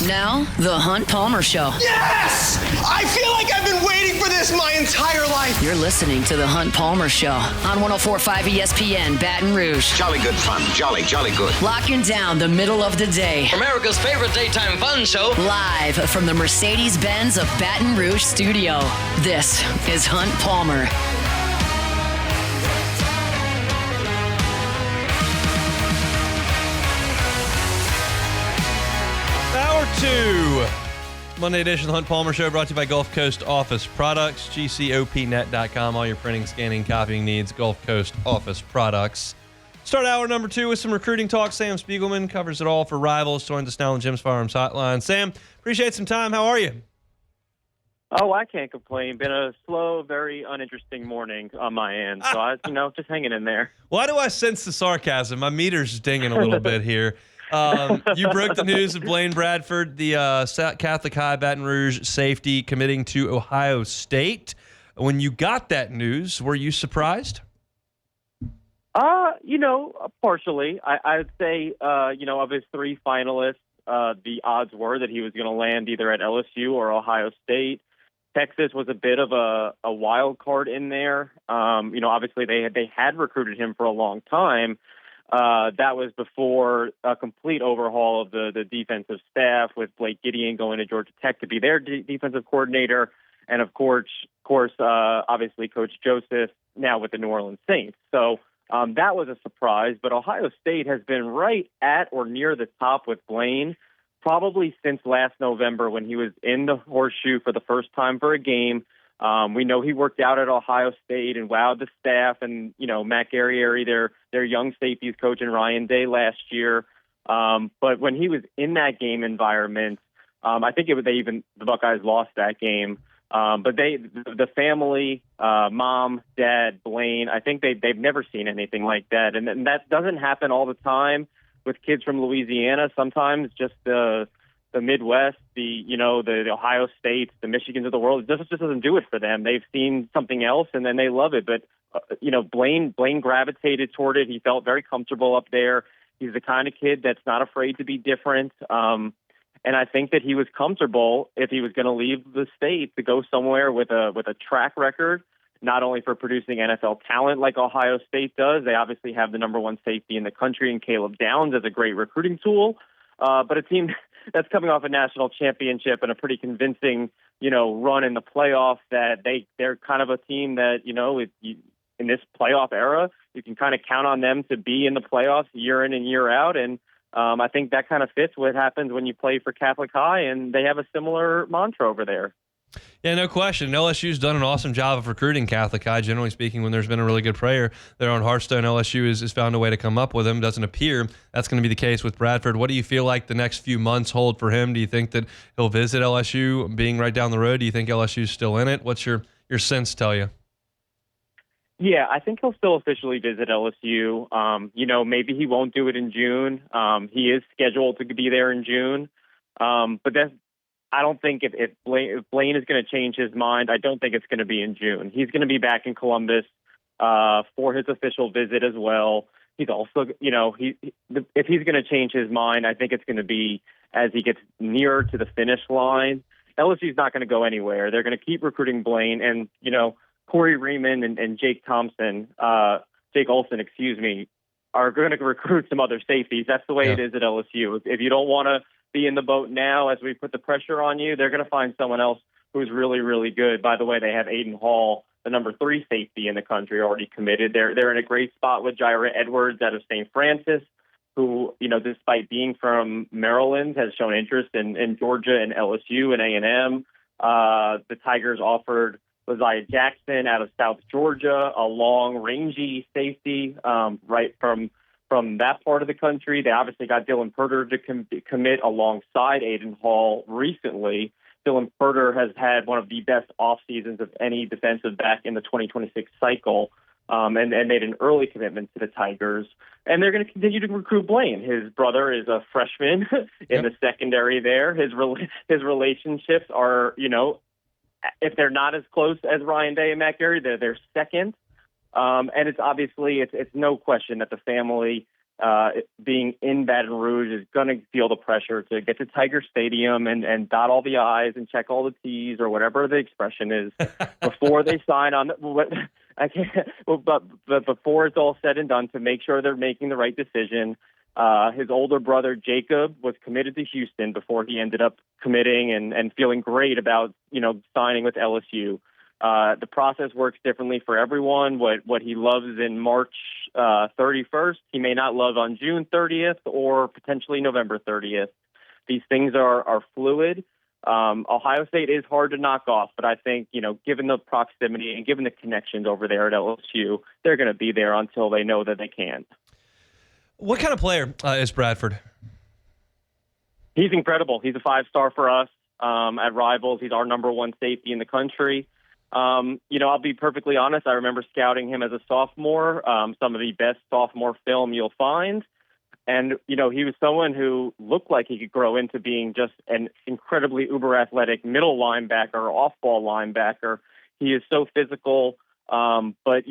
Now, The Hunt Palmer Show. Yes! I feel like I've been waiting for this my entire life. You're listening to The Hunt Palmer Show on 104.5 ESPN Baton Rouge. Jolly good fun. Jolly good. Locking down the middle of the day. America's favorite daytime fun show. Live from the Mercedes-Benz of Baton Rouge studio. This is Hunt Palmer. Hour 2. Monday edition of the Hunt Palmer Show brought to you by Gulf Coast Office Products, gcopnet.com. All your printing, scanning, copying needs, Gulf Coast Office Products. Start hour number 2 with some recruiting talk. Sam Spiegelman covers it all for Rivals. Joins us now on Jim's Firearms Hotline. Sam, appreciate some time. How are you? Oh, I can't complain. Been a slow, very uninteresting morning on my end. So, just hanging in there. Why do I sense the sarcasm? My meter's dinging a little bit here. You broke the news of Blaine Bradford, the Catholic High Baton Rouge safety, committing to Ohio State. When you got that news, were you surprised? Partially. I would say, of his 3 finalists, the odds were that he was going to land either at LSU or Ohio State. Texas was a bit of a wild card in there. Obviously they had recruited him for a long time. That was before a complete overhaul of the defensive staff, with Blake Gideon going to Georgia Tech to be their defensive coordinator. And of course, obviously Coach Joseph now with the New Orleans Saints. So that was a surprise, but Ohio State has been right at or near the top with Blaine probably since last November when he was in the Horseshoe for the first time for a game. We know he worked out at Ohio State and wowed the staff and, Matt Guerrieri, their young safeties coach, and Ryan Day last year. But when he was in that game environment, I think the Buckeyes lost that game. But the family, mom, dad, Blaine, I think they've never seen anything like that. And that doesn't happen all the time with kids from Louisiana. Sometimes just the Midwest, the Ohio States, the Michigans of the world, it just doesn't do it for them. They've seen something else and then they love it. But, Blaine gravitated toward it. He felt very comfortable up there. He's the kind of kid that's not afraid to be different. And I think that he was comfortable if he was going to leave the state to go somewhere with a track record, not only for producing NFL talent like Ohio State does. They obviously have the number 1 safety in the country, and Caleb Downs is a great recruiting tool. But a team that's coming off a national championship and a pretty convincing, run in the playoffs, that they're kind of a team that, in this playoff era, you can kind of count on them to be in the playoffs year in and year out. And I think that kind of fits what happens when you play for Catholic High, and they have a similar mantra over there. Yeah, no question. LSU's done an awesome job of recruiting Catholic High. Generally speaking, when there's been a really good player there on Hearthstone, LSU has found a way to come up with him. Doesn't appear that's going to be the case with Bradford. What do you feel like the next few months hold for him? Do you think that he'll visit LSU being right down the road? Do you think LSU's still in it? What's your sense tell you? Yeah, I think he'll still officially visit LSU. Maybe he won't do it in June. He is scheduled to be there in June. But I don't think if Blaine is going to change his mind, I don't think it's going to be in June. He's going to be back in Columbus for his official visit as well. He's also, if he's going to change his mind, I think it's going to be as he gets nearer to the finish line. LSU's not going to go anywhere. They're going to keep recruiting Blaine, and Corey Riemann and Jake Olson, are going to recruit some other safeties. That's the way it is at LSU. If you don't want to be in the boat now as we put the pressure on you, they're going to find someone else who's really, really good. By the way, they have Aiden Hall, the number 3 safety in the country, already committed. They're in a great spot with Jaira Edwards out of St. Francis, who, despite being from Maryland, has shown interest in Georgia and LSU and A&M. The Tigers offered Laziah Jackson out of South Georgia, a long, rangy safety right from that part of the country. They obviously got Dylan Purter to commit alongside Aiden Hall recently. Dylan Purter has had one of the best off seasons of any defensive back in the 2026 cycle, and made an early commitment to the Tigers. And they're going to continue to recruit Blaine. His brother is a freshman in the secondary there. His relationships are, if they're not as close as Ryan Day and Matt Gary, they're second. And it's obviously, it's no question that the family being in Baton Rouge, is going to feel the pressure to get to Tiger Stadium and dot all the I's and check all the T's, or whatever the expression is, before they sign on. But before it's all said and done, to make sure they're making the right decision. His older brother, Jacob, was committed to Houston before he ended up committing and feeling great about, signing with LSU. The process works differently for everyone. What he loves in March 31st, he may not love on June 30th or potentially November 30th. These things are fluid. Ohio State is hard to knock off, but I think, given the proximity and given the connections over there at LSU, they're going to be there until they know that they can. What kind of player is Bradford? He's incredible. He's a 5-star for us at Rivals. He's our number one safety in the country. I'll be perfectly honest. I remember scouting him as a sophomore, some of the best sophomore film you'll find. And, he was someone who looked like he could grow into being just an incredibly uber athletic middle linebacker or off-ball linebacker. He is so physical. But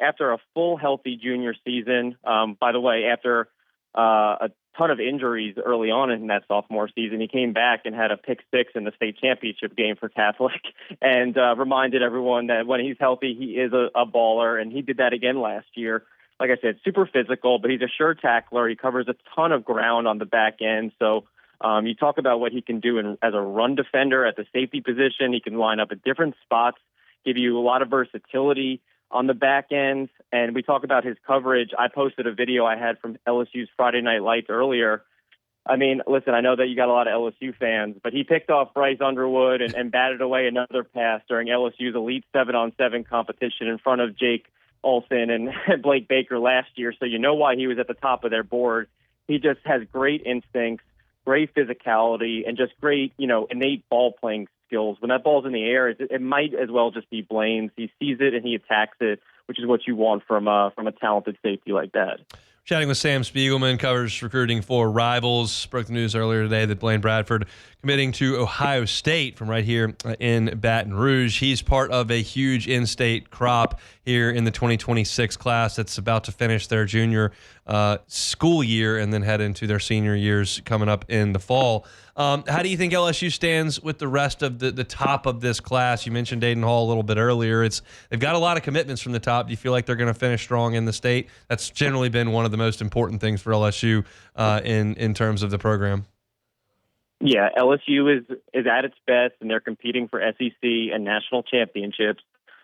after a full healthy junior season, by the way, after a ton of injuries early on in that sophomore season, he came back and had a pick six in the state championship game for Catholic, and reminded everyone that when he's healthy, he is a baller, and he did that again last year. Like I said, super physical, but he's a sure tackler. He covers a ton of ground on the back end. So you talk about what he can do as a run defender at the safety position. He can line up at different spots, give you a lot of versatility on the back end. And we talk about his coverage. I posted a video I had from LSU's Friday Night Lights earlier. I mean, listen, I know that you got a lot of LSU fans, but he picked off Bryce Underwood and batted away another pass during LSU's Elite 7-on-7 competition in front of Jake Olsen and Blake Baker last year. So you know why he was at the top of their board. He just has great instincts, great physicality, and just great, innate ball playing skills. When that ball's in the air, it might as well just be Blaine's. He sees it and he attacks it, which is what you want from a talented safety like that. Chatting with Sam Spiegelman, covers recruiting for Rivals. Broke the news earlier today that Blaine Bradford committing to Ohio State from right here in Baton Rouge. He's part of a huge in-state crop here in the 2026 class that's about to finish their junior school year and then head into their senior years coming up in the fall. How do you think LSU stands with the rest of the top of this class? You mentioned Dayton Hall a little bit earlier. They've got a lot of commitments from the top. Do you feel like they're going to finish strong in the state? That's generally been one of the most important things for LSU in terms of the program. Yeah, LSU is at its best, and they're competing for SEC and national championships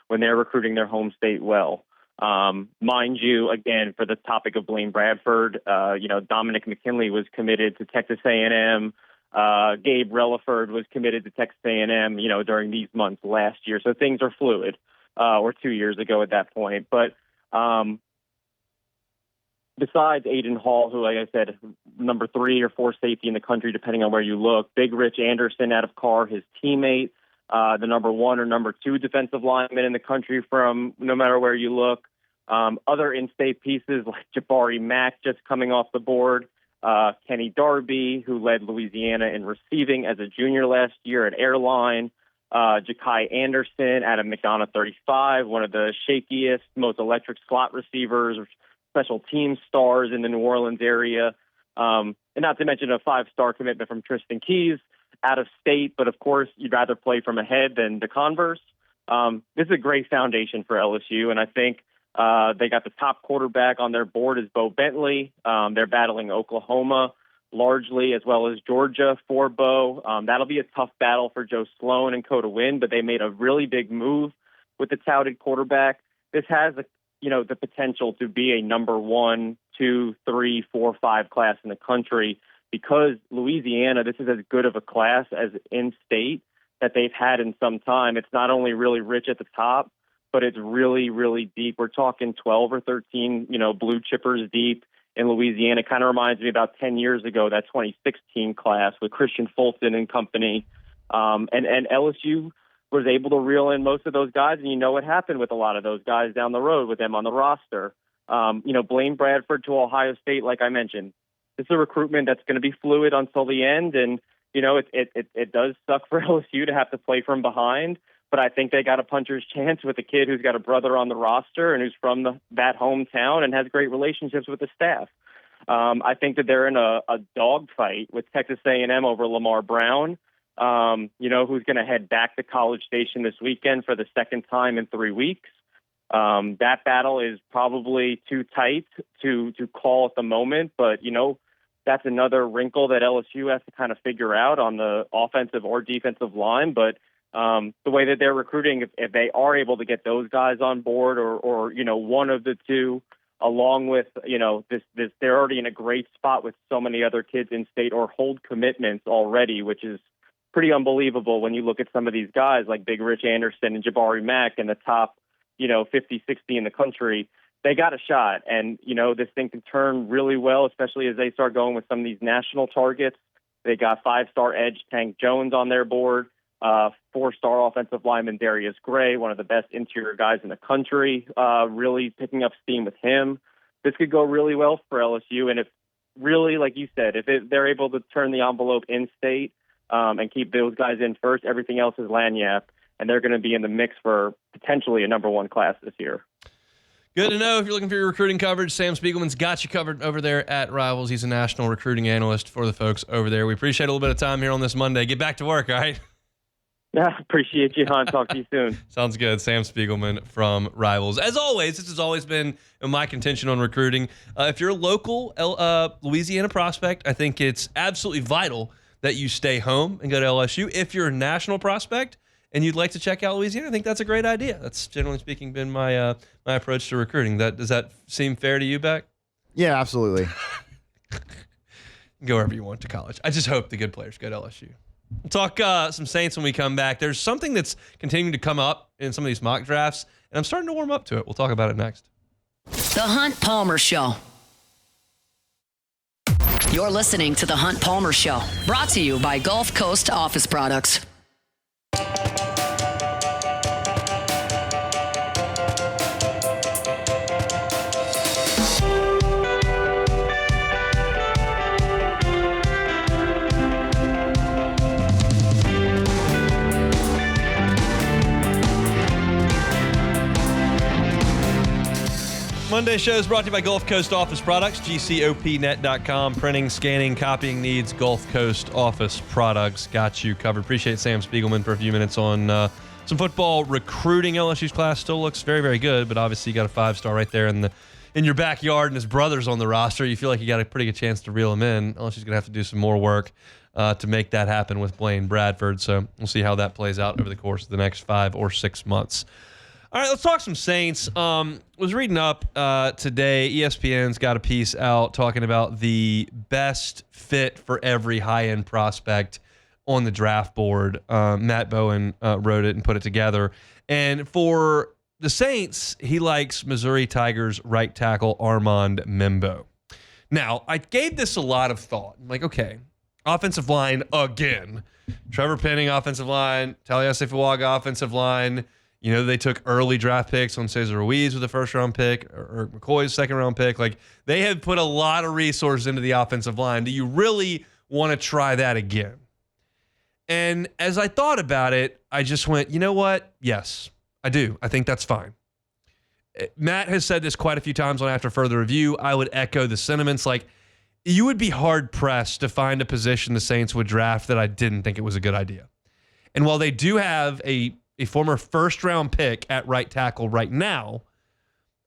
when they're recruiting their home state well. Mind you, again, for the topic of Blaine Bradford, Dominic McKinley was committed to Texas A&M. Gabe Relaford was committed to Texas A&M, during these months last year. So things are fluid, or 2 years ago at that point. But besides Aiden Hall, who, like I said, number 3 or 4 safety in the country, depending on where you look, Big Rich Anderson out of Carr, his teammate, the number 1 or number 2 defensive lineman in the country from no matter where you look. Other in-state pieces like Jabari Mack just coming off the board. Kenny Darby, who led Louisiana in receiving as a junior last year at Airline. Ja'Kai Anderson out of McDonough 35, one of the shakiest, most electric slot receivers, special team stars in the New Orleans area. And not to mention a 5-star commitment from Tristan Keys out of state, but of course you'd rather play from ahead than the converse. This is a great foundation for LSU, and I think they got the top quarterback on their board is Bo Bentley. They're battling Oklahoma largely, as well as Georgia for Bo. That'll be a tough battle for Joe Sloan and Co to win, but they made a really big move with the touted quarterback. This has the potential to be a number 1, 2, 3, 4, 5 class in the country, because Louisiana, this is as good of a class as in-state that they've had in some time. It's not only really rich at the top, but it's really, really deep. We're talking 12 or 13, blue chippers deep in Louisiana. It kind of reminds me about 10 years ago, that 2016 class with Christian Fulton and company. And LSU was able to reel in most of those guys, and you know what happened with a lot of those guys down the road with them on the roster. Blaine Bradford to Ohio State, like I mentioned, this is a recruitment that's going to be fluid until the end, and it does suck for LSU to have to play from behind, but I think they got a puncher's chance with a kid who's got a brother on the roster and who's from that hometown and has great relationships with the staff. I think that they're in a dogfight with Texas A&M over Lamar Brown, who's going to head back to College Station this weekend for the second time in 3 weeks. That battle is probably too tight to call at the moment, but, that's another wrinkle that LSU has to kind of figure out on the offensive or defensive line. But the way that they're recruiting, if they are able to get those guys on board or one of the two, along with, this they're already in a great spot with so many other kids in state or hold commitments already, which is pretty unbelievable when you look at some of these guys like Big Rich Anderson and Jabari Mack in the top, 50, 60 in the country. They got a shot. And, this thing can turn really well, especially as they start going with some of these national targets. They got 5-star edge Tank Jones on their board, 4-star offensive lineman Darius Gray, one of the best interior guys in the country, really picking up steam with him. This could go really well for LSU. And if really, like you said, if they're able to turn the envelope in state and keep those guys in first, everything else is lagniappe, and they're going to be in the mix for potentially a number one class this year. Good to know. If you're looking for your recruiting coverage, Sam Spiegelman's got you covered over there at Rivals. He's a national recruiting analyst for the folks over there. We appreciate a little bit of time here on this Monday. Get back to work, all right? Yeah, appreciate you, Hon. Talk to you soon. Sounds good. Sam Spiegelman from Rivals. As always, this has always been my contention on recruiting. If you're a local Louisiana prospect, I think it's absolutely vital that you stay home and go to LSU. If you're a national prospect and you'd like to check out Louisiana, I think that's a great idea. That's, generally speaking, been my my approach to recruiting. Does that seem fair to you, Beck? Yeah, absolutely. Go wherever you want to college. I just hope the good players go to LSU. We'll talk some Saints when we come back. There's something that's continuing to come up in some of these mock drafts, and I'm starting to warm up to it. We'll talk about it next. The Hunt Palmer Show. You're listening to The Hunt Palmer Show, brought to you by Gulf Coast Office Products. Monday show is brought to you by Gulf Coast Office Products, GCOPnet.com. Printing, scanning, copying needs, Gulf Coast Office Products. Got you covered. Appreciate Sam Spiegelman for a few minutes on some football recruiting. LSU's class still looks very, very good, but obviously you got a 5-star right there in your backyard, and his brother's on the roster. You feel like you got a pretty good chance to reel him in. LSU's going to have to do some more work to make that happen with Blaine Bradford. So we'll see how that plays out over the course of the next 5 or 6 months. All right, let's talk some Saints. Was reading up today. ESPN's got a piece out talking about the best fit for every high-end prospect on the draft board. Matt Bowen wrote it and put it together. And for the Saints, he likes Missouri Tigers right tackle Armand Membo. Now, I gave this a lot of thought. I'm like, okay, offensive line again. Trevor Penning, offensive line. Taliesin Fuaga, offensive line. You know, they took early draft picks on Cesar Ruiz with the first-round pick, or McCoy's second-round pick. Like, they have put a lot of resources into the offensive line. Do you really want to try that again? And as I thought about it, I just went, you know what? Yes, I do. I think that's fine. Matt has said this quite a few times on After Further Review. I would echo the sentiments. Like, you would be hard-pressed to find a position the Saints would draft that I didn't think it was a good idea. And while they do have a former first-round pick at right tackle right now,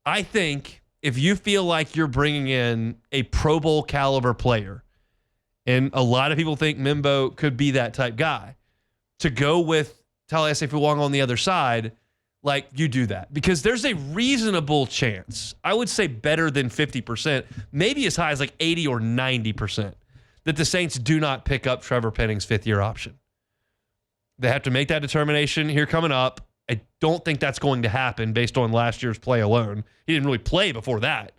I think if you feel like you're bringing in a Pro Bowl caliber player, and a lot of people think Membo could be that type guy, to go with Taliesin Fuaga on the other side, like, you do that. Because there's a reasonable chance, I would say better than 50%, maybe as high as like 80 or 90%, that the Saints do not pick up Trevor Penning's fifth-year option. They have to make that determination here coming up. I don't think that's going to happen based on last year's play alone. He didn't really play before that.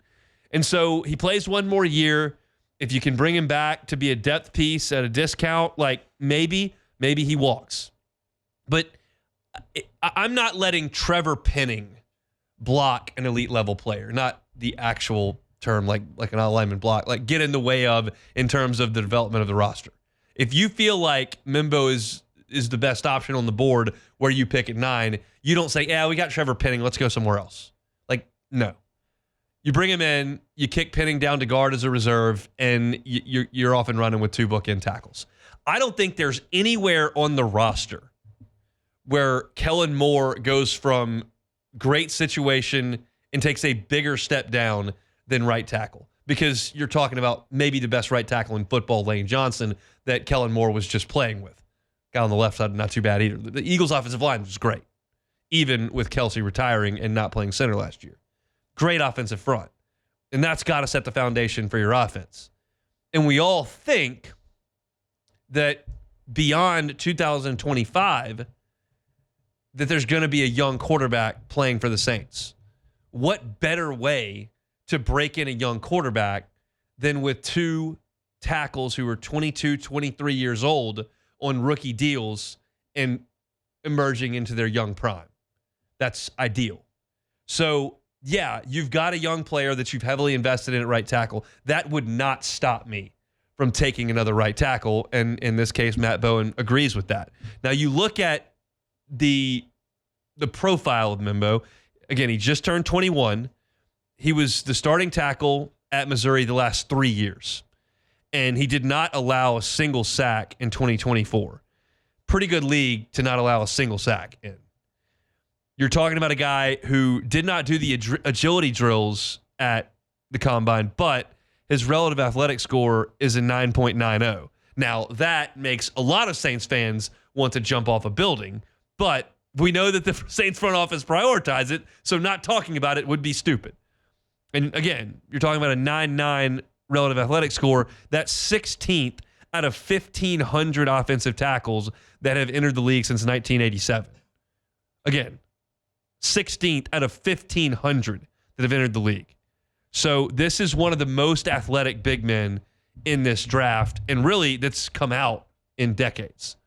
And so he plays one more year. If you can bring him back to be a depth piece at a discount, like maybe he walks. But I'm not letting Trevor Penning block an elite level player, not the actual term like an alignment block, like get in the way of in terms of the development of the roster. If you feel like Membo is the best option on the board where you pick at 9, you don't say, yeah, we got Trevor Penning, let's go somewhere else. Like, no. You bring him in, you kick Penning down to guard as a reserve, and you're off and running with 2 bookend tackles. I don't think there's anywhere on the roster where Kellen Moore goes from great situation and takes a bigger step down than right tackle, because you're talking about maybe the best right tackle in football, Lane Johnson, that Kellen Moore was just playing with. Guy on the left side, not too bad either. The Eagles' offensive line was great, even with Kelsey retiring and not playing center last year. Great offensive front. And that's got to set the foundation for your offense. And we all think that beyond 2025, that there's going to be a young quarterback playing for the Saints. What better way to break in a young quarterback than with 2 tackles who are 22, 23 years old on rookie deals and emerging into their young prime? That's ideal. So, yeah, you've got a young player that you've heavily invested in at right tackle. That would not stop me from taking another right tackle, and in this case, Matt Bowen agrees with that. Now, you look at the profile of Mimbo. Again, he just turned 21. He was the starting tackle at Missouri the last 3 years, and he did not allow a single sack in 2024. Pretty good league to not allow a single sack in. You're talking about a guy who did not do the agility drills at the combine, but his relative athletic score is a 9.90. Now, that makes a lot of Saints fans want to jump off a building, but we know that the Saints front office prioritize it, so not talking about it would be stupid. And again, you're talking about a 9.9 relative athletic score. That's 16th out of 1,500 offensive tackles that have entered the league since 1987. Again, 16th out of 1,500 that have entered the league. So this is one of the most athletic big men in this draft, and really that's come out in decades.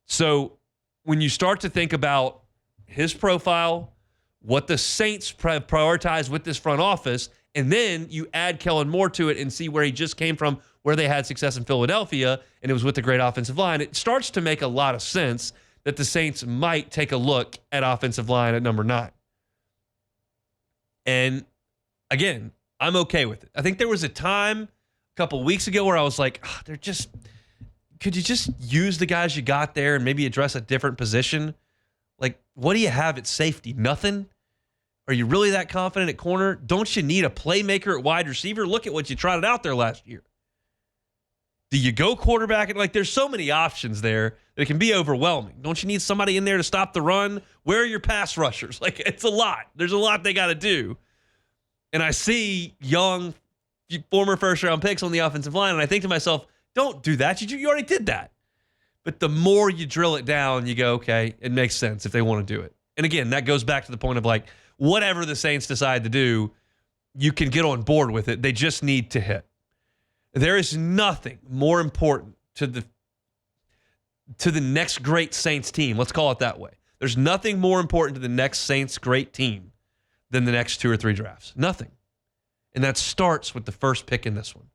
So when you start to think about his profile, what the Saints prioritize with this front office, and then you add Kellen Moore to it and see where he just came from, where they had success in Philadelphia, and it was with the great offensive line, it starts to make a lot of sense that the Saints might take a look at offensive line at number 9. And again, I'm okay with it. I think there was a time a couple weeks ago where I was like, could you just use the guys you got there and maybe address a different position? Like, what do you have at safety? Nothing? Are you really that confident at corner? Don't you need a playmaker at wide receiver? Look at what you trotted out there last year. Do you go quarterback? Like, there's so many options there that it can be overwhelming. Don't you need somebody in there to stop the run? Where are your pass rushers? Like, it's a lot. There's a lot they got to do. And I see young, former first-round picks on the offensive line, and I think to myself, don't do that. You already did that. But the more you drill it down, you go, okay, it makes sense if they want to do it. And again, that goes back to the point of, like, whatever the Saints decide to do, you can get on board with it. They just need to hit. There is nothing more important to the next great Saints team. Let's call it that way. There's nothing more important to the next Saints great team than the next 2 or 3 drafts. Nothing. And that starts with the first pick in this one.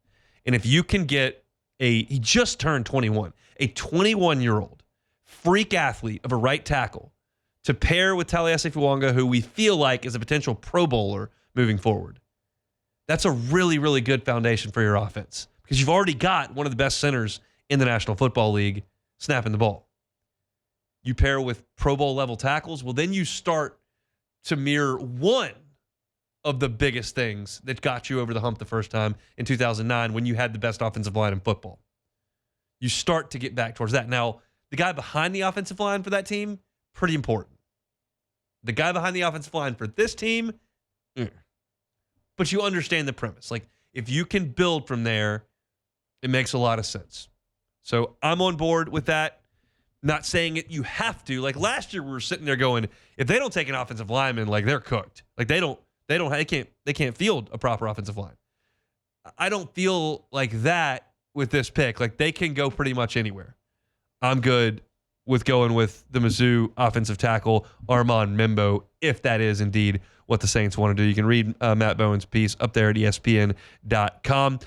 And if you can get he just turned 21, a 21-year-old freak athlete of a right tackle to pair with Taliesin Fuanga, who we feel like is a potential Pro Bowler moving forward, that's a really, really good foundation for your offense, because you've already got one of the best centers in the National Football League snapping the ball. You pair with Pro Bowl level tackles, well, then you start to mirror one of the biggest things that got you over the hump the first time in 2009 when you had the best offensive line in football. You start to get back towards that. Now, the guy behind the offensive line for that team, pretty important. The guy behind the offensive line for this team, but you understand the premise. Like, if you can build from there, it makes a lot of sense. So I'm on board with that. Not saying it you have to. Like, last year we were sitting there going, if they don't take an offensive lineman, like, they're cooked. Like, they can't field a proper offensive line. I don't feel like that with this pick. Like, they can go pretty much anywhere. I'm good with going with the Mizzou offensive tackle, Armand Mimbo, if that is indeed what the Saints want to do. You can read Matt Bowen's piece up there at ESPN.com.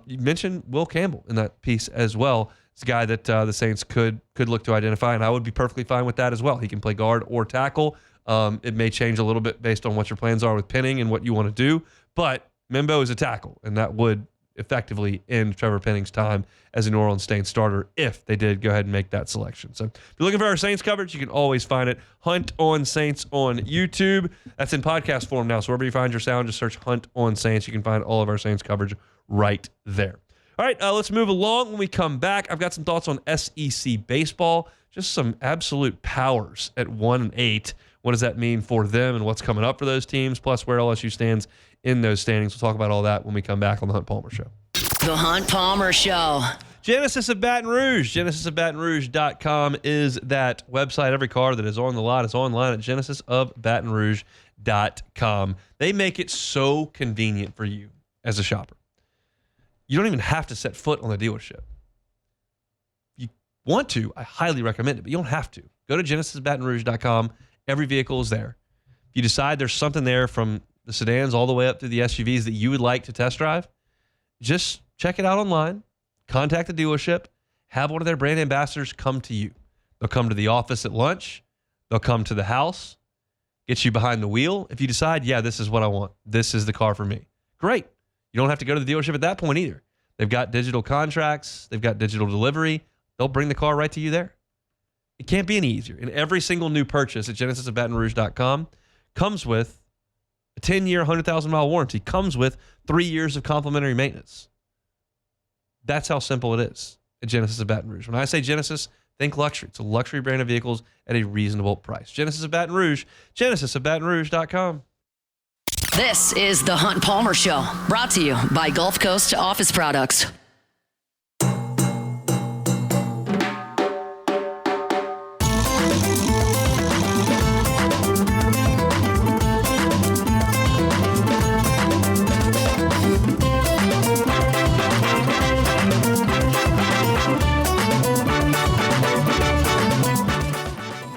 You mentioned Will Campbell in that piece as well. It's a guy that the Saints could look to identify, and I would be perfectly fine with that as well. He can play guard or tackle. It may change a little bit based on what your plans are with Penning and what you want to do, But Mimbo is a tackle, and that would effectively end Trevor Penning's time as a New Orleans Saints starter if they did go ahead and make that selection. So if you're looking for our Saints coverage, you can always find it. Hunt on Saints on YouTube. That's in podcast form now. So wherever you find your sound, just search Hunt on Saints. You can find all of our Saints coverage right there. All right, let's move along. When we come back, I've got some thoughts on SEC baseball. Just some absolute powers at 1-8. What does that mean for them and what's coming up for those teams, plus where LSU stands in those standings. We'll talk about all that when we come back on the Hunt Palmer Show. The Hunt Palmer Show. Genesis of Baton Rouge. GenesisofBatonRouge.com is that website. Every car that is on the lot is online at GenesisofBatonRouge.com. They make it so convenient for you as a shopper. You don't even have to set foot on the dealership. If you want to, I highly recommend it, but you don't have to. Go to GenesisofBatonRouge.com. Every vehicle is there. If you decide there's something there from the sedans all the way up to the SUVs that you would like to test drive, just check it out online, contact the dealership, have one of their brand ambassadors come to you. They'll come to the office at lunch. They'll come to the house, get you behind the wheel. If you decide, yeah, this is what I want, this is the car for me, great. You don't have to go to the dealership at that point either. They've got digital contracts. They've got digital delivery. They'll bring the car right to you there. It can't be any easier. And every single new purchase at GenesisofBatonRouge.com comes with a 10-year, 100,000-mile warranty, comes with 3 years of complimentary maintenance. That's how simple it is at Genesis of Baton Rouge. When I say Genesis, think luxury. It's a luxury brand of vehicles at a reasonable price. Genesis of Baton Rouge, GenesisofBatonRouge.com. This is the Hunt Palmer Show, brought to you by Gulf Coast Office Products.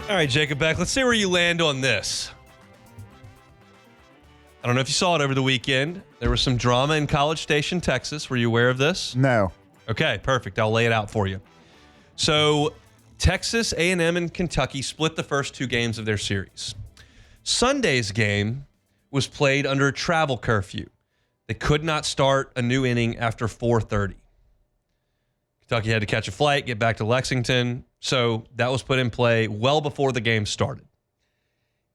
All right, Jacob Beck, let's see where you land on this. I don't know if you saw it over the weekend. There was some drama in College Station, Texas. Were you aware of this? No. Okay, perfect. I'll lay it out for you. So Texas, A&M, and Kentucky split the first two games of their series. Sunday's game was played under a travel curfew. They could not start a new inning after 4:30. Kentucky had to catch a flight, get back to Lexington. So that was put in play well before the game started.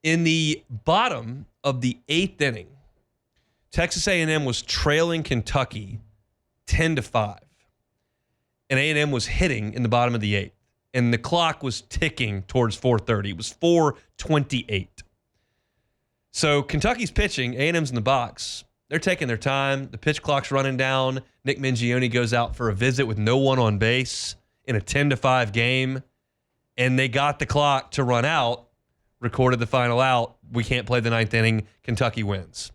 In the bottom of the eighth inning, Texas A&M was trailing Kentucky 10-5. And A&M was hitting in the bottom of the eighth. And the clock was ticking towards 4:30. It was 4:28. So Kentucky's pitching, A&M's in the box. They're taking their time. The pitch clock's running down. Nick Mingione goes out for a visit with no one on base in a 10-5 game. And they got the clock to run out, recorded the final out. We can't play the ninth inning. Kentucky wins.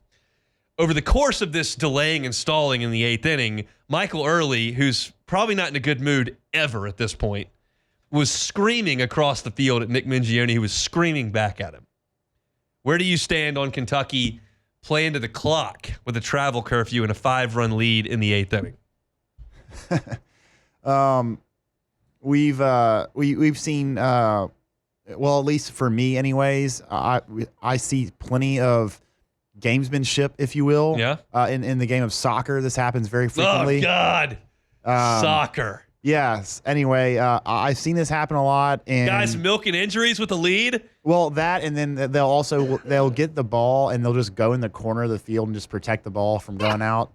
Over the course of this delaying and stalling in the eighth inning, Michael Early, who's probably not in a good mood ever at this point, was screaming across the field at Nick Mingione, who was screaming back at him. Where do you stand on Kentucky playing to the clock with a travel curfew and a 5-run lead in the eighth inning? We've seen, well, at least for me anyways, I see plenty of gamesmanship, if you will. Yeah. In the game of soccer, this happens very frequently. Oh, God. Soccer. Yes. Anyway, I've seen this happen a lot. And Guys milking injuries with the lead? Well, that, and then they'll get the ball and they'll just go in the corner of the field and just protect the ball from going out.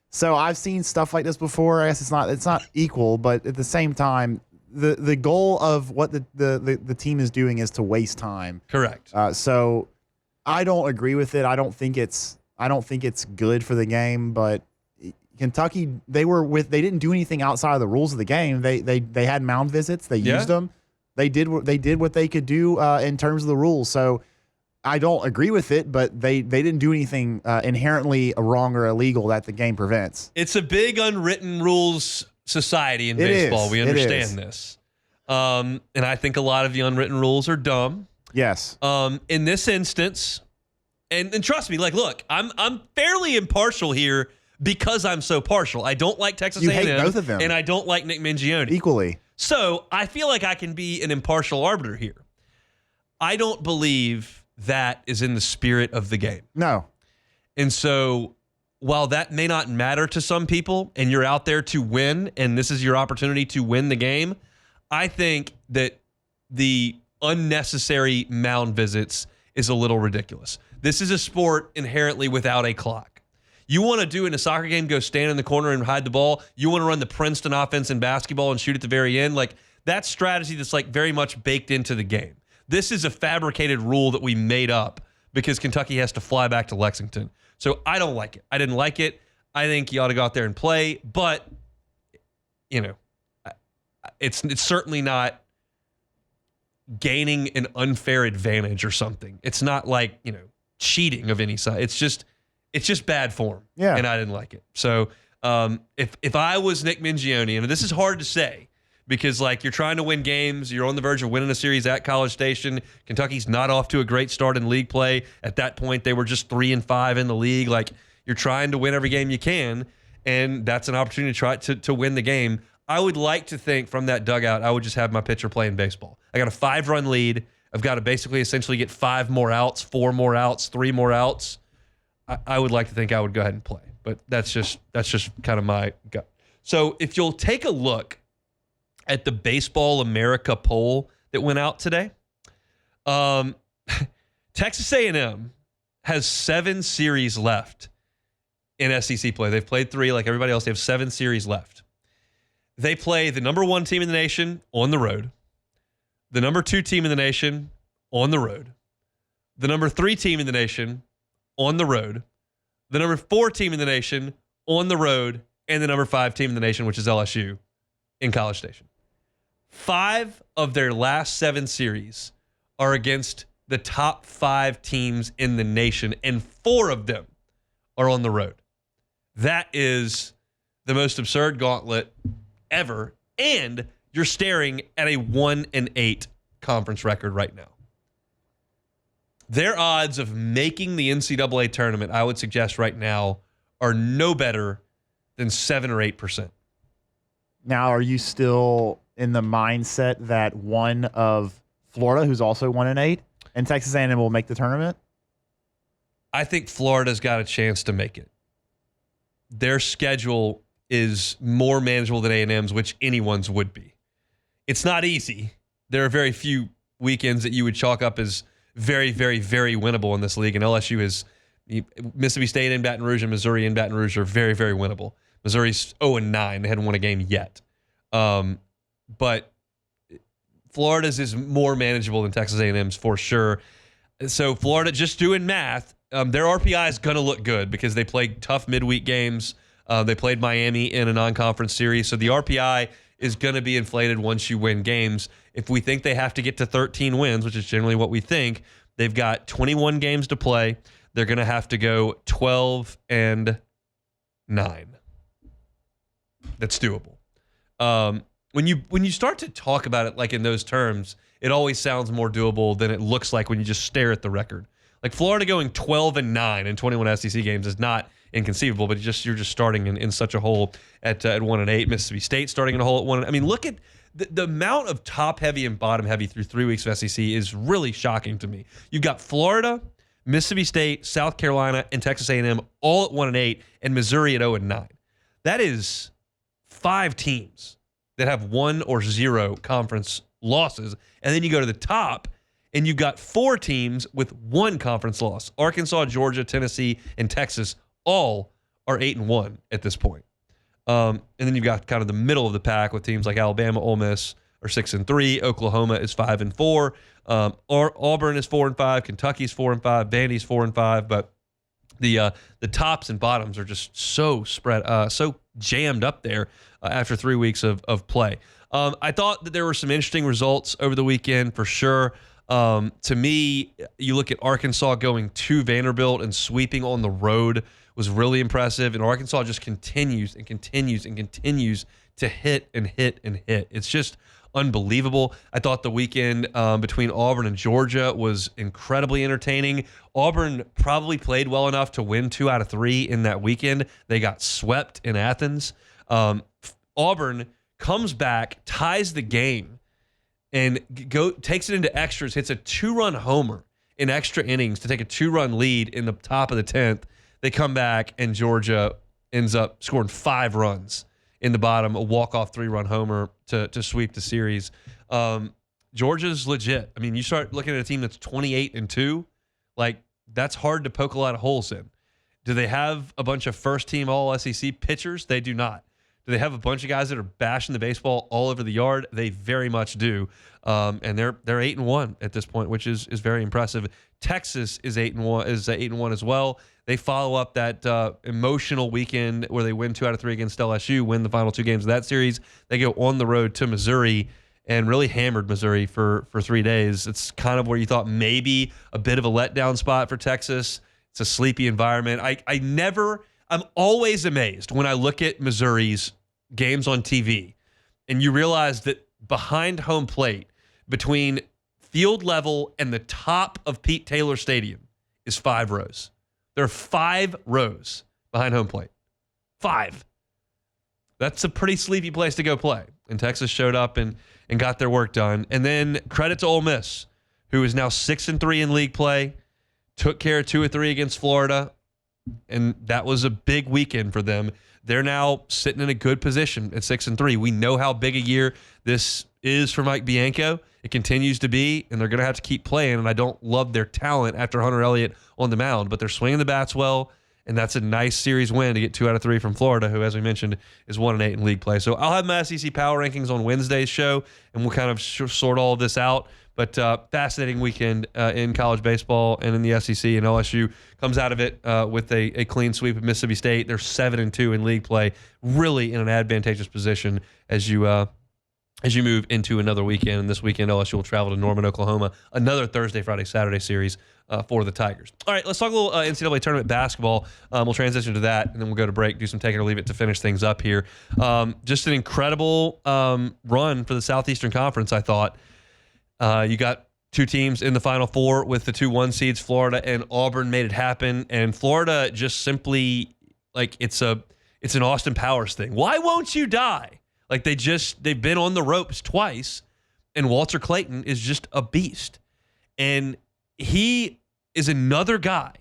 So I've seen stuff like this before. I guess it's not equal, but at the same time, the goal of what the team is doing is to waste time. Correct. So I don't agree with it. I don't think it's good for the game, but Kentucky, they didn't do anything outside of the rules of the game. They had mound visits. They used them. They did what they could do in terms of the rules. So I don't agree with it, but they didn't do anything inherently wrong or illegal that the game prevents. It's a big unwritten rules society in baseball. We understand this. And I think a lot of the unwritten rules are dumb. Yes. In this instance, and trust me, look, I'm fairly impartial here because I'm so partial. I don't like Texas A&M. You hate both of them. And I don't like Nick Mingione. Equally. So I feel like I can be an impartial arbiter here. I don't believe that is in the spirit of the game. No. And so while that may not matter to some people and you're out there to win and this is your opportunity to win the game, I think that the unnecessary mound visits is a little ridiculous. This is a sport inherently without a clock. You want to do in a soccer game, go stand in the corner and hide the ball. You want to run the Princeton offense in basketball and shoot at the very end. Like, that strategy that's like very much baked into the game. This is a fabricated rule that we made up because Kentucky has to fly back to Lexington. So I don't like it. I didn't like it. I think you ought to go out there and play, but it's certainly not gaining an unfair advantage or something. It's not like, cheating of any side. It's just bad form. Yeah. And I didn't like it. So if I was Nick Mingione, and this is hard to say because you're trying to win games, you're on the verge of winning a series at College Station. Kentucky's not off to a great start in league play. At that point, they were just 3-5 in the league. You're trying to win every game you can, and that's an opportunity to try to win the game. I would like to think from that dugout, I would just have my pitcher playing baseball. I got a 5-run lead. I've got to essentially get 5 more outs, 4 more outs, 3 more outs. I would like to think I would go ahead and play, but that's just kind of my gut. So if you'll take a look at the Baseball America poll that went out today, Texas A&M has 7 series left in SEC play. They've played 3 like everybody else. They have 7 series left. They play the number 1 team in the nation on the road, the number 2 team in the nation on the road, the number 3 team in the nation on the road, the number 4 team in the nation on the road, and the number 5 team in the nation, which is LSU, in College Station. 5 of their last 7 series are against the top 5 teams in the nation, and 4 of them are on the road. That is the most absurd gauntlet ever, and you're staring at a 1-8 conference record right now. Their odds of making the NCAA tournament, I would suggest right now, are no better than 7 or 8%. Now, are you still in the mindset that one of Florida, who's also 1-8, and Texas A&M will make the tournament? I think Florida's got a chance to make it. Their schedule is more manageable than A&M's, which anyone's would be. It's not easy. There are very few weekends that you would chalk up as very, very, very winnable in this league, and LSU is Mississippi State in Baton Rouge and Missouri in Baton Rouge are very, very winnable. Missouri's 0-9. They hadn't won a game yet. But Florida's is more manageable than Texas A&M's for sure. So Florida, just doing math, their RPI is going to look good because they played tough midweek games. They played Miami in a non-conference series. So the RPI is going to be inflated once you win games. If we think they have to get to 13 wins, which is generally what we think, they've got 21 games to play. They're going to have to go 12-9. That's doable. When you start to talk about it like in those terms, it always sounds more doable than it looks like when you just stare at the record. Like Florida going 12-9 in 21 SEC games is not inconceivable, but you're just starting in such a hole at 1-8. Mississippi State starting in a hole at 1. I mean, look at the amount of top heavy and bottom heavy through 3 weeks of SEC is really shocking to me. You've got Florida, Mississippi State, South Carolina, and Texas A&M all at 1-8, and Missouri at 0-9. That is 5 teams that have 1 or 0 conference losses, and then you go to the top, and you've got 4 teams with 1 conference loss. Arkansas, Georgia, Tennessee, and Texas all are 8-1 at this point. And then you've got kind of the middle of the pack with teams like Alabama, Ole Miss are 6-3, Oklahoma is 5-4, Auburn is 4-5, Kentucky's 4-5, Vandy's 4-5, but the tops and bottoms are just so spread, so jammed up there after 3 weeks of play. I thought that there were some interesting results over the weekend for sure. To me, you look at Arkansas going to Vanderbilt and sweeping on the road was really impressive, and Arkansas just continues and continues and continues to hit and hit and hit. It's just unbelievable. I thought the weekend between Auburn and Georgia was incredibly entertaining. Auburn probably played well enough to win 2 out of 3 in that weekend. They got swept in Athens. Auburn comes back, ties the game, and takes it into extras, hits a 2-run homer in extra innings to take a 2-run lead in the top of the 10th. They come back, and Georgia ends up scoring 5 runs in the bottom, a walk-off 3-run homer to sweep the series. Georgia's legit. I mean, you start looking at a team that's 28-2, like that's hard to poke a lot of holes in. Do they have a bunch of first-team All-SEC pitchers? They do not. Do they have a bunch of guys that are bashing the baseball all over the yard? They very much do. And they're 8-1 at this point, which is very impressive. Texas is 8-1 as well. They follow up that emotional weekend where they win 2 out of 3 against LSU, win the final 2 games of that series. They go on the road to Missouri and really hammered Missouri for 3 days. It's kind of where you thought maybe a bit of a letdown spot for Texas. It's a sleepy environment. I'm always amazed when I look at Missouri's games on TV and you realize that behind home plate, between field level and the top of Pete Taylor Stadium, is 5 rows. There are 5 rows behind home plate. 5. That's a pretty sleepy place to go play. And Texas showed up and got their work done. And then credit to Ole Miss, who is now 6-3 in league play, took care of 2 of 3 against Florida, and that was a big weekend for them. They're now sitting in a good position at 6-3. We know how big a year this is for Mike Bianco. It continues to be, and they're going to have to keep playing, and I don't love their talent after Hunter Elliott on the mound, but they're swinging the bats well, and that's a nice series win to get 2 out of 3 from Florida, who, as we mentioned, is 1-8 in league play. So I'll have my SEC Power Rankings on Wednesday's show, and we'll kind of sort all of this out. But fascinating weekend in college baseball and in the SEC, and LSU comes out of it with a clean sweep of Mississippi State. They're 7-2 in league play, really in an advantageous position as you move into another weekend. And this weekend, LSU will travel to Norman, Oklahoma, another Thursday, Friday, Saturday series for the Tigers. All right, let's talk a little NCAA tournament basketball. We'll transition to that, and then we'll go to break, do some take it or leave it to finish things up here. Just an incredible run for the Southeastern Conference, I thought. You got 2 teams in the Final Four with the 2 1 seeds. Florida and Auburn made it happen, and Florida just simply, like, it's an Austin Powers thing. Why won't you die? Like, they've been on the ropes twice, and Walter Clayton is just a beast. And he is another guy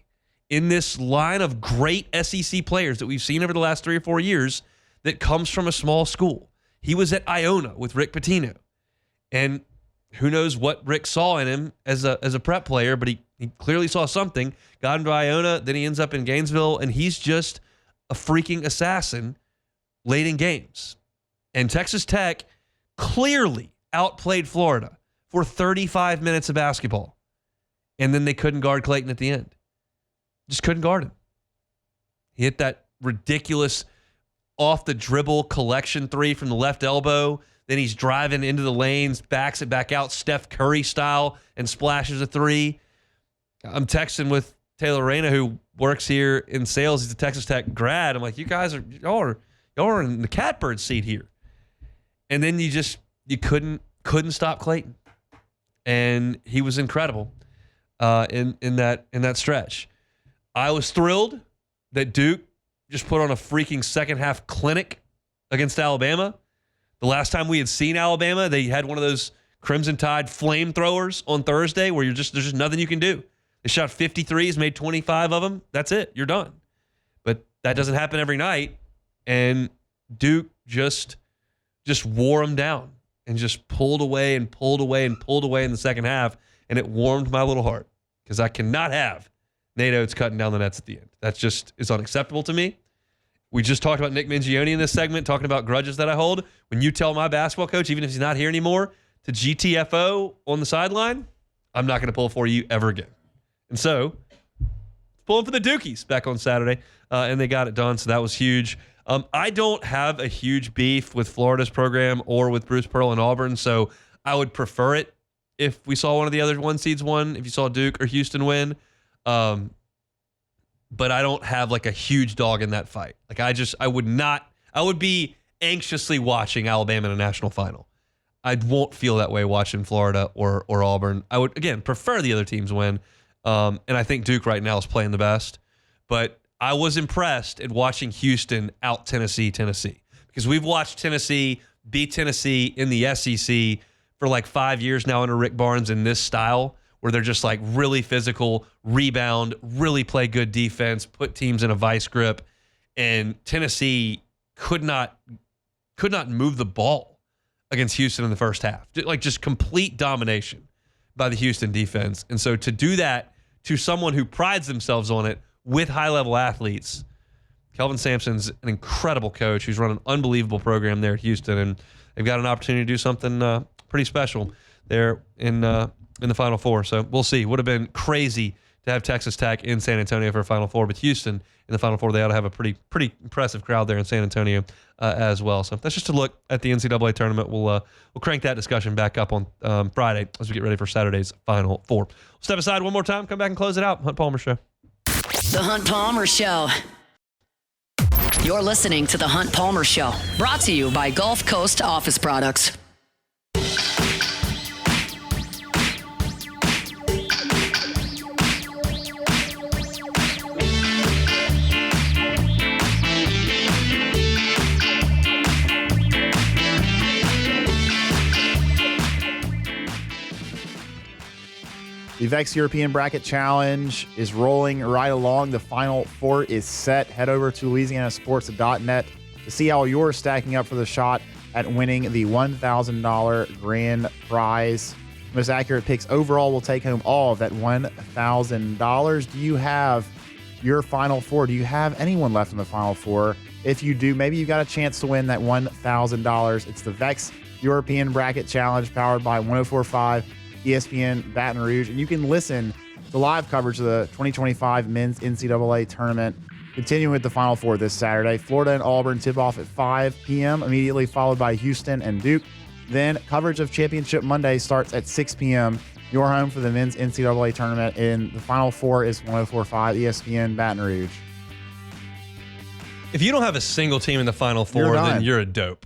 in this line of great SEC players that we've seen over the last 3 or 4 years that comes from a small school. He was at Iona with Rick Pitino, and who knows what Rick saw in him as a prep player, but he clearly saw something, got him to Iona, then he ends up in Gainesville, and he's just a freaking assassin late in games. And Texas Tech clearly outplayed Florida for 35 minutes of basketball, and then they couldn't guard Clayton at the end. Just couldn't guard him. He hit that ridiculous off-the-dribble collection 3 from the left elbow. Then he's driving into the lanes, backs it back out, Steph Curry style, and splashes a 3. I'm texting with Taylor Reyna, who works here in sales. He's a Texas Tech grad. I'm like, y'all are in the catbird seat here. And then you couldn't stop Clayton, and he was incredible in that stretch. I was thrilled that Duke just put on a freaking second half clinic against Alabama. The last time we had seen Alabama, they had one of those Crimson Tide flamethrowers on Thursday where there's just nothing you can do. They shot 53s, made 25 of them. That's it. You're done. But that doesn't happen every night. And Duke just wore them down and just pulled away in the second half. And it warmed my little heart because I cannot have Nate Oates cutting down the nets at the end. That just is unacceptable to me. We just talked about Nick Mingione in this segment, talking about grudges that I hold. When you tell my basketball coach, even if he's not here anymore, to GTFO on the sideline, I'm not going to pull for you ever again. And so, pulling for the Dukies back on Saturday, and they got it done, so that was huge. I don't have a huge beef with Florida's program or with Bruce Pearl and Auburn, so I would prefer it if we saw one of the other 1 seeds win, if you saw Duke or Houston win. But I don't have like a huge dog in that fight. Like I would be anxiously watching Alabama in a national final. I won't feel that way watching Florida or Auburn. I would, again, prefer the other teams win. And I think Duke right now is playing the best. But I was impressed at watching Houston out Tennessee, because we've watched Tennessee beat Tennessee in the SEC for like 5 years now under Rick Barnes in this style, where they're just like really physical, rebound, really play good defense, put teams in a vice grip. And Tennessee could not move the ball against Houston in the first half. Like just complete domination by the Houston defense. And so to do that to someone who prides themselves on it with high-level athletes, Kelvin Sampson's an incredible coach who's run an unbelievable program there at Houston, and they've got an opportunity to do something pretty special there in the Final Four. So we'll see. Would have been crazy to have Texas Tech in San Antonio for a Final Four, but Houston in the Final Four, they ought to have a pretty impressive crowd there in San Antonio as well. So that's just a look at the NCAA tournament. We'll crank that discussion back up on Friday as we get ready for Saturday's Final Four. We'll step aside one more time, come back and close it out. Hunt Palmer Show. The Hunt Palmer Show. You're listening to The Hunt Palmer Show, brought to you by Gulf Coast Office Products. The VEX European Bracket Challenge is rolling right along. The Final Four is set. Head over to LouisianaSports.net to see how you're stacking up for the shot at winning the $1,000 grand prize. Most accurate picks overall will take home all of that $1,000. Do you have your Final Four? Do you have anyone left in the Final Four? If you do, maybe you've got a chance to win that $1,000. It's the VEX European Bracket Challenge powered by 104.5 ESPN Baton Rouge, and you can listen to live coverage of the 2025 Men's NCAA Tournament, continuing with the Final Four this Saturday. Florida and Auburn tip off at 5 p.m., immediately followed by Houston and Duke. Then coverage of Championship Monday starts at 6 p.m. Your home for the Men's NCAA Tournament, and the Final Four is 104.5 ESPN Baton Rouge. If you don't have a single team in the Final Four, then you're a dope.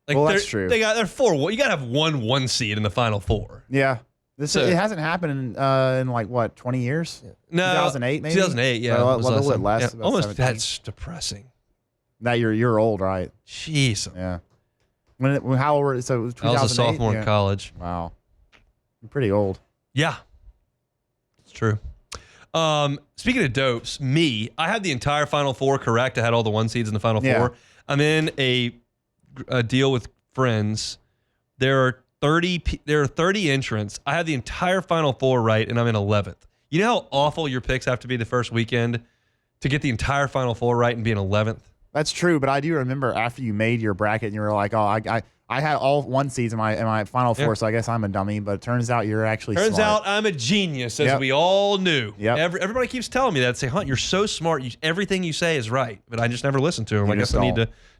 Like well, that's true. They're four. You got to have one seed in the Final Four. Yeah. It hasn't happened in like, what, 20 years? No. 2008, maybe? 2008, yeah. A little bit less. Yeah, almost 17. That's depressing. Now you're old, right? Jeez. Yeah. How old were you? So it was 2008? I was a sophomore in college. Wow. I'm pretty old. Yeah. It's true. Speaking of dopes, I had the entire Final Four correct. I had all the one seeds in the Final Four. I'm in a deal with friends. There are 30 entrants. I have the entire Final Four right, and I'm in 11th. You know how awful your picks have to be the first weekend to get the entire Final Four right and be in 11th? That's true, but I do remember after you made your bracket and you were like, oh, I had all one seeds in my Final Four, so I guess I'm a dummy, but it turns out you're actually smart. Turns out I'm a genius, as we all knew. Yep. Everybody keeps telling me that. Say, Hunt, you're so smart. Everything you say is right, but I just never listen to them. I guess I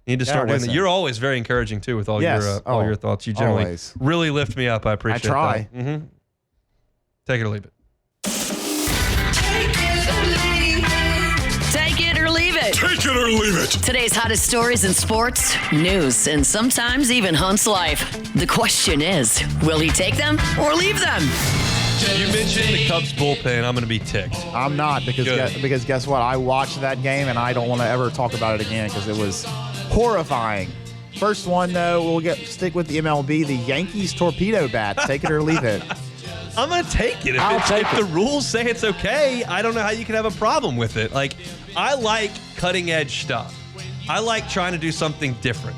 need to start doing that. You're always very encouraging, too, with all your thoughts. You generally really lift me up. I appreciate that. I try. Mm-hmm. Take it or leave it. Take it or leave it. Take it or leave it. Today's hottest stories in sports, news, and sometimes even Hunt's life. The question is, will he take them or leave them? You mentioned the Cubs bullpen. I'm going to be ticked. I'm not because guess what? I watched that game and I don't want to ever talk about it again because it was horrifying. First one though, stick with the MLB. The Yankees torpedo bats. Take it or leave it. I'm going to take it. If the rules say it's okay, I don't know how you can have a problem with it. Like, I like cutting edge stuff. I like trying to do something different.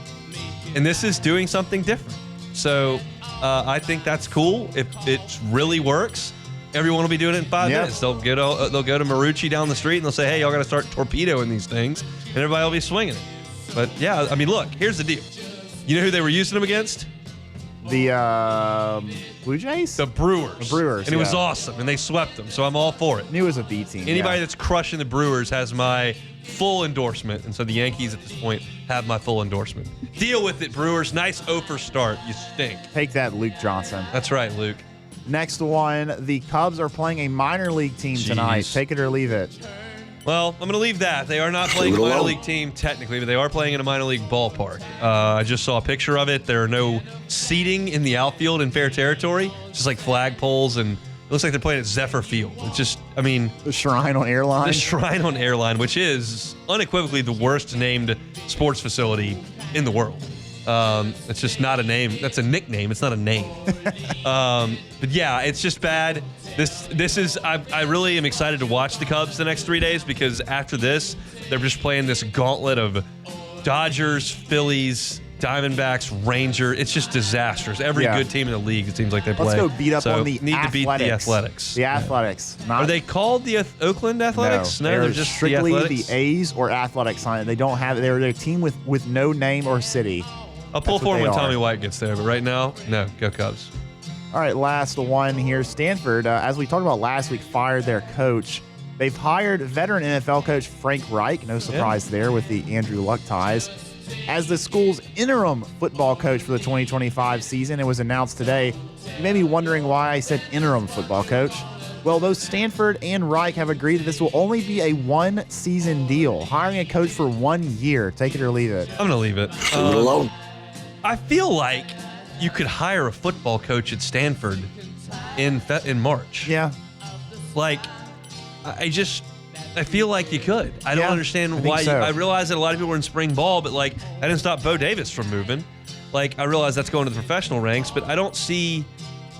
And this is doing something different. So I think that's cool. If it really works, everyone will be doing it in 5 minutes. They'll go to Marucci down the street and they'll say, hey, y'all got to start torpedoing these things. And everybody will be swinging it. But yeah, I mean, look, here's the deal. You know who they were using them against? The Blue Jays? The Brewers. The Brewers, and it was awesome, and they swept them, so I'm all for it. I knew it was a B team. Anybody that's crushing the Brewers has my full endorsement, and so the Yankees at this point have my full endorsement. Deal with it, Brewers. Nice 0 start. You stink. Take that, Luke Johnson. That's right, Luke. Next one, the Cubs are playing a minor league team tonight. Take it or leave it. Well, I'm going to leave that. They are not playing a minor league team technically, but they are playing in a minor league ballpark. I just saw a picture of it. There are no seating in the outfield in fair territory. It's just like flagpoles, and it looks like they're playing at Zephyr Field. It's just, I mean... The Shrine on Airline? The Shrine on Airline, which is unequivocally the worst named sports facility in the world. It's just not a name. That's a nickname. It's not a name. But yeah, it's just bad. This is. I really am excited to watch the Cubs the next 3 days because after this, they're just playing this gauntlet of Dodgers, Phillies, Diamondbacks, Ranger. It's just disastrous. Every good team in the league, it seems like they play. Let's go beat up on the need Athletics. to beat the Athletics. The Athletics. Are they called the Oakland Athletics? No, they're just strictly the Athletics. the A's or Athletics on it. They don't have. They're a team with no name or city. I'll pull That's what for they when are. Tommy White gets there, but right now, no, go Cubs. All right, last one here. Stanford, as we talked about last week, fired their coach. They've hired veteran NFL coach Frank Reich. No surprise there with the Andrew Luck ties. As the school's interim football coach for the 2025 season, it was announced today. You may be wondering why I said interim football coach. Well, both Stanford and Reich have agreed that this will only be a one-season deal, hiring a coach for 1 year. Take it or leave it. I'm going to leave it. I feel like you could hire a football coach at Stanford in March. Yeah. Like, I feel like you could. I don't understand why. so. I realize that a lot of people were in spring ball, but like that didn't stop Bo Davis from moving. Like, I realize that's going to the professional ranks, but I don't see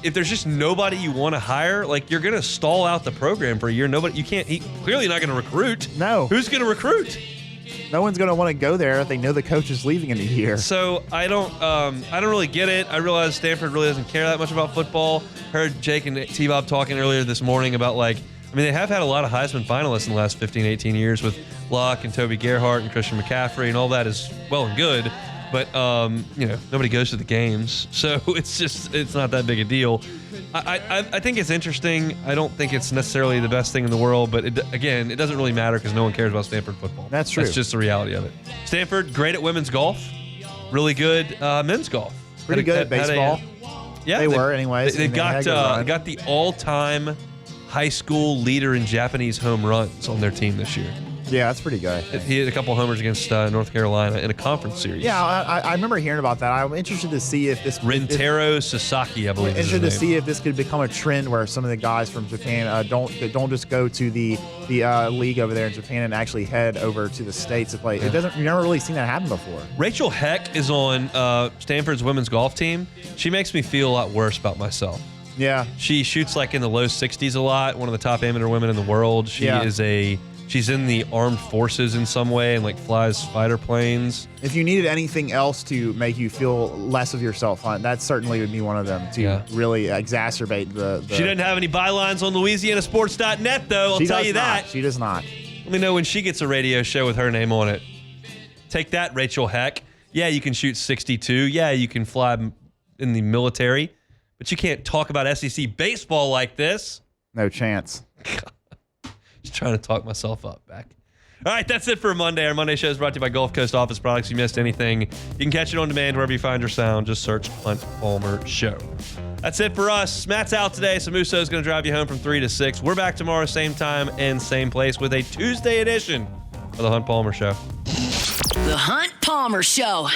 if there's just nobody you want to hire. Like, you're going to stall out the program for a year. Clearly not going to recruit. No. Who's going to recruit? No one's going to want to go there if they know the coach is leaving in a year. So I don't really get it. I realize Stanford really doesn't care that much about football. Heard Jake and T-Bob talking earlier this morning about they have had a lot of Heisman finalists in the last 15, 18 years with Luck and Toby Gerhart and Christian McCaffrey, and all that is well and good. But, nobody goes to the games. So it's not that big a deal. I think it's interesting. I don't think it's necessarily the best thing in the world, but it doesn't really matter because no one cares about Stanford football. That's true. That's just the reality of it. Stanford, great at women's golf. Really good men's golf. Pretty good at baseball. They were anyways. They've got the all-time high school leader in Japanese home runs on their team this year. Yeah, that's pretty good. He hit a couple homers against North Carolina in a conference series. Yeah, I remember hearing about that. I'm interested to see if this Rintaro Sasaki, I believe. Interested to see if this could become a trend where some of the guys from Japan don't just go to the league over there in Japan and actually head over to the States to play. You've never really seen that happen before. Rachel Heck is on Stanford's women's golf team. She makes me feel a lot worse about myself. Yeah. She shoots like in the low 60s a lot. One of the top amateur women in the world. She's in the armed forces in some way and like flies fighter planes. If you needed anything else to make you feel less of yourself, that certainly would be one of them to really exacerbate the. She doesn't have any bylines on LouisianaSports.net though. I'll tell you that. She does not. Let me know when she gets a radio show with her name on it. Take that, Rachel Heck. Yeah, you can shoot 62. Yeah, you can fly in the military, but you can't talk about SEC baseball like this. No chance. Just trying to talk myself up back. All right, that's it for Monday. Our Monday show is brought to you by Gulf Coast Office Products. If you missed anything, you can catch it on demand wherever you find your sound. Just search Hunt Palmer Show. That's it for us. Matt's out today, so Musso is going to drive you home from 3 to 6. We're back tomorrow, same time and same place with a Tuesday edition of the Hunt Palmer Show. The Hunt Palmer Show.